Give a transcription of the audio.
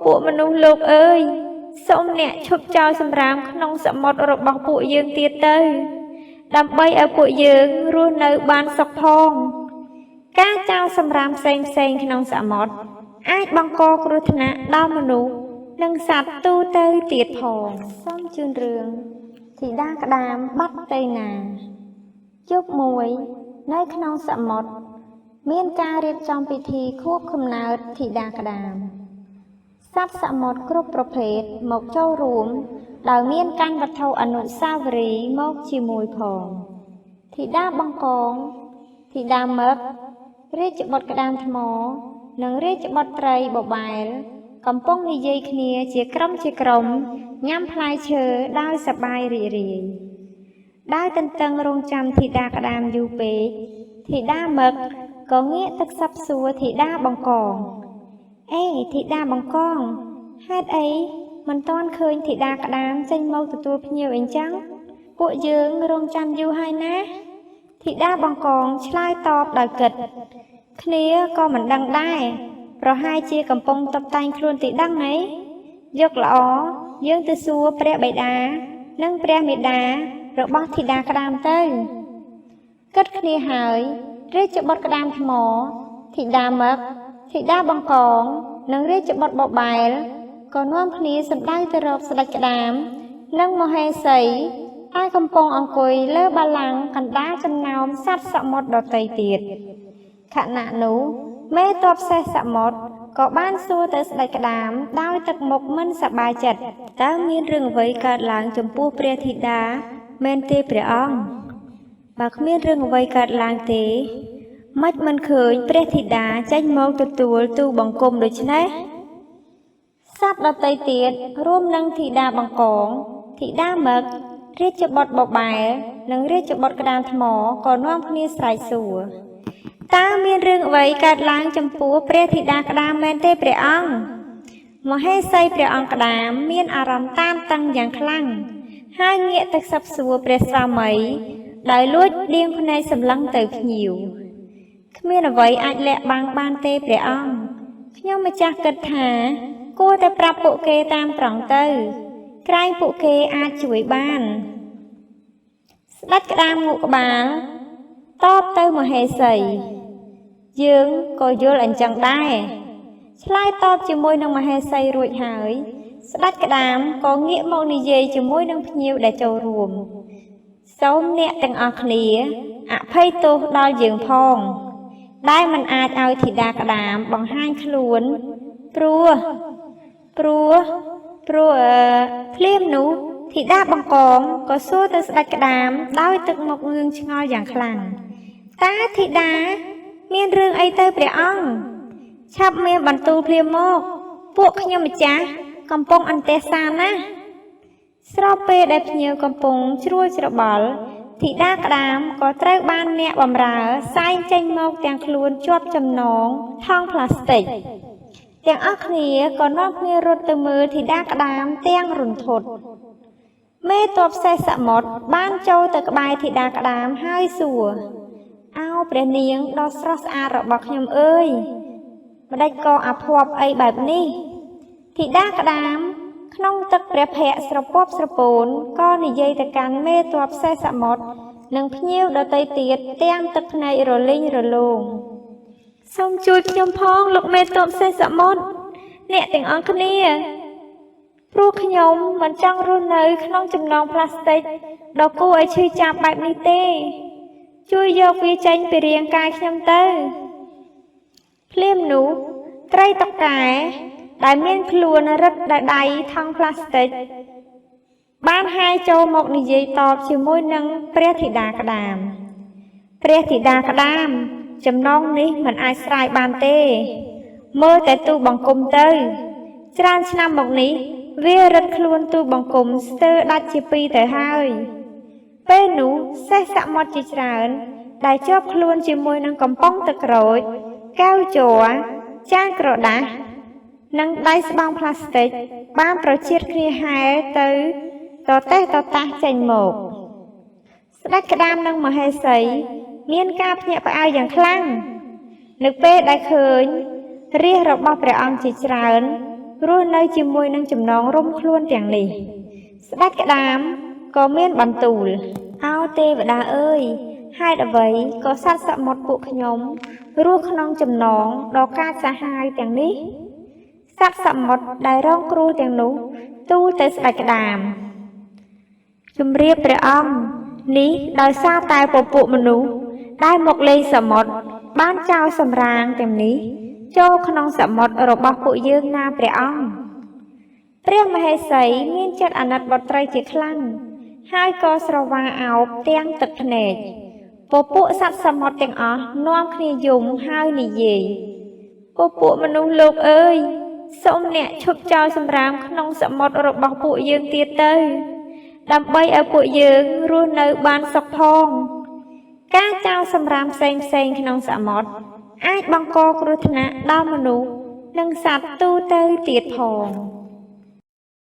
ពួកមនុស្សលោកអើយសូមអ្នកឈប់ចោលសម្រាមក្នុងសមុទ្ររបស់ពួកយើងទៀតទៅដើម្បីឲ្យពួកយើងរស់នៅបានសុខផងការចោលសម្រាមផ្សេងក្នុងសមុទ្រអាចបង្កគ្រោះថ្នាក់ដល់មនុស្សនិងសត្វទូទៅទៀតផងសូមជូនរឿងធីតាក្តាមបាត់ទៅណាយប់មួយនៅក្នុងសមុទ្រមានការរៀបចំពិធីខួបកំណើតធីតាក្តាមសត្វសមុទ្រគ្រប់ប្រភេទមកចូលរួមដោយមានកាន់វត្ថុអនុស្សាវរីយ៍មកជាមួយផងធីតាបង្កងធីតាមឹករាជបុត្រក្តាមថ្មនិងរាជបុត្រីបបែលកំពុងនិយាយគ្នាជាក្រុមញ៉ាំផ្លែឈើដោយសប្បាយរីករាយដោយទន្ទឹងរង់ចាំធីតាក្តាមយូរពេកធីតាមឹកក៏ងាកទឹកសាប់សួរធីតាបង្កងអេធីតាបង្កងហេតុអីមិនទាន់ឃើញធីតាក្តាមចេញមកទទួលភ្ញៀវអីចឹងពួកយើងរង់ចាំយូរហើយណាធីតាបង្កងឆ្លើយតបដោយគិតគ្នាក៏មិនដឹងដែរប្រហែលជាកំពុងតុបតែងខ្លួនទីដឹងហីយកល្អយើងទៅសួរព្រះបិតានិងព្រះមេតារបស់ធីតាក្តាមទៅគិតគ្នាហើយរាជបុត្រក្តាមថ្មធីតាមឹកធីតាបង្កងនិងរាជបុត្របបែលក៏នាំគ្នាសម្ដៅទៅរកស្ដេចក្តាមនិងមហេសីហើយកំពុងអង្គុយលើបល្ល័ង្កកណ្ដាលចំណោមសត្វសមុទ្រដទៃទៀតខណៈនោះមេទ័ពសេះសមុទ្រក៏បានសួរទៅស្ដេចក្តាមដោយទឹកមុខមិនសប្បាយចិត្តតើមានរឿងអ្វីកើតឡើងចំពោះព្រះធីតាមែនទេព្រះអង្គបើគ្មានរឿងអ្វីកើតឡើងទេម៉េចមិនឃើញព្រះធីតាចេញមកទទួលទូលបង្គំដូច្នេះសត្វដទៃទៀតរួមនឹងធីតាបង្កងធីតាមឹករាជបុត្របបែលនិងរាជបុត្រក្តាមថ្មក៏នាំគ្នាស្រែកសួរតើមានរឿងអ្វីកើតឡើងចំពោះព្រះធីតាក្តាមមែនទេព្រះអង្គមហេសីព្រះអង្គក្តាមមានអារម្មណ៍តានតឹងយ៉ាងខ្លាំងហើយងាកទៅសាប់សួរព្រះស្វាមីដោយលួចដៀងភ្នែកសម្លឹងទៅភ្ញៀវគ្មានអ្វីអាចលាក់បាំងបានទេព្រះអង្គខ្ញុំម្ចាស់គិតថាគួរតែប្រាប់ពួកគេតាមត្រង់ទៅក្រែងពួកគេអាចជួយបានស្ដេចក្តាមងក់ក្បាលតបទៅមហេសីយើងក៏យល់អញ្ចឹងដែរឆ្លើយតបជាមួយនឹងមហេសីរួចហើយស្ដេចក្តាមក៏ងាកមកនិយាយជាមួយនឹងភ្ញៀវដែលចូលរួមសូមអ្នកទាំងអស់គ្នាអភ័យទោសដល់យើងផងដែលមិនអាចឲ្យធីតាក្តាមបង្ហាញខ្លួនព្រោះភ្លាមនោះធីតាបង្កងក៏សួរទៅស្ដេចក្តាមដោយទឹកមុខងឿងឆ្ងល់យ៉ាងខ្លាំងតើធីតាមានរឿងអីទៅព្រះអង្គឆាប់មានបន្ទូលភ្លាមមកពួកខ្ញុំម្ចាស់កំពុងអន្ទះសារណាស់ស្របពេលដែលភ្ញៀវកំពុងជ្រួលច្របល់ធីតាក្តាមក៏ត្រូវបានអ្នកបម្រើសែងចេញមកទាំងខ្លួនជាប់ចំណងថង់ផ្លាស្ទិកទាំងអស់គ្នាក៏នាំគ្នារត់ទៅមើលធីតាក្តាមទាំងរន្ធត់មេទ័ពសេះសមុទ្របានចូលទៅក្បែរធីតាក្តាមហើយសួរអោព្រះនាងដ៏ស្រស់ស្អាតរបស់ខ្ញុំអើយម្ដេចក៏អាភ័ព្វអីបែបនេះធីតាក្តាមក្នុងទឹកព្រះភ័ក្ត្រស្រពប់ស្រពោនក៏និយាយទៅកាន់មេទ័ពសេះសមុទ្រនិងភ្ញៀវដទៃទៀតទាំងទឹកភ្នែករលីងរលោងសូមជួយខ្ញុំផងលោកមេទ័ពសេះសមុទ្រអ្នកទាំងអស់គ្នាព្រោះខ្ញុំមិនចង់រស់នៅក្នុងចំណងផ្លាស្ទិកដ៏គួរឲ្យឈឺចាប់បែបនេះទេជួយយកវាចេញពីរាងកាយខ្ញុំទៅភ្លាមនោះត្រីតុកកែដែលមានខ្លួនរឹតដោយដៃថង់ផ្លាស្ទិកបានហាយចូលមកនិយាយតបជាមួយនឹងព្រះធីតាក្តាមព្រះធីតាក្តាមចំណងនេះមិនអាចស្រាយបានទេមើលតែទូបង្គំទៅច្រើនឆ្នាំមកនេះវារឹតខ្លួនទូបង្គំស្ទើរដាច់ជាពីរទៅហើយពេលនោះសេះសមុទ្រជាច្រើនដែលជាប់ខ្លួនជាមួយនឹងកំប៉ុងទឹកក្រូចកែវជ័រចានក្រដាសនិងដៃស្បង់ផ្លាស្ទិកបានប្រជៀតគ្នាហែទៅតតេះតតាស់ចេញមកស្ដេចក្តាមនិងមហេសីមានការភ្ញាក់ផ្អើលយ៉ាងខ្លាំងនៅពេលដែលឃើញរាជរបស់ព្រះអង្គជាច្រើន រស់នៅជាមួយនឹងចំណងរុំខ្លួនទាំងនេះស្ដេចក្តាមក៏មានបន្ទូលអោទេវតាអើយហេតុអ្វីក៏សត្វសមុទ្រពួកខ្ញុំរស់ក្នុងចំណងដ៏កាចសាហាវទាំងនេះសត្វសមុទ្រដែលរងគ្រោះទាំងនោះទូលទៅស្ដេចក្តាមជម្រាបព្រះអង្គនេះដោយសារតែពពួកមនុស្សដែលមកលេងសមុទ្របានចោលសម្រាងទាំងនេះចូលក្នុងសមុទ្ររបស់ពួកយើងណាព្រះអង្គព្រះមហេសីមានចិត្តអាណិតបុត្រីជាខ្លាំងហើយក៏ស្រវាអោបទាំងទឹកភ្នែកពពួកសត្វសមុទ្រទាំងអស់នាំគ្នាយំហើយនិយាយពពួកមនុស្សលោកអើយសូមអ្នកឈប់ចោលសម្រាមក្នុងសមុទ្ររបស់ពួកយើងទៀតទៅដើម្បីឲ្យពួកយើងរស់នៅបានសុខផងការចោលសម្រាមផ្សេងក្នុងសមុទ្រអាចបង្កគ្រោះថ្នាក់ដល់មនុស្សនិងសត្វទូទៅទៀតផង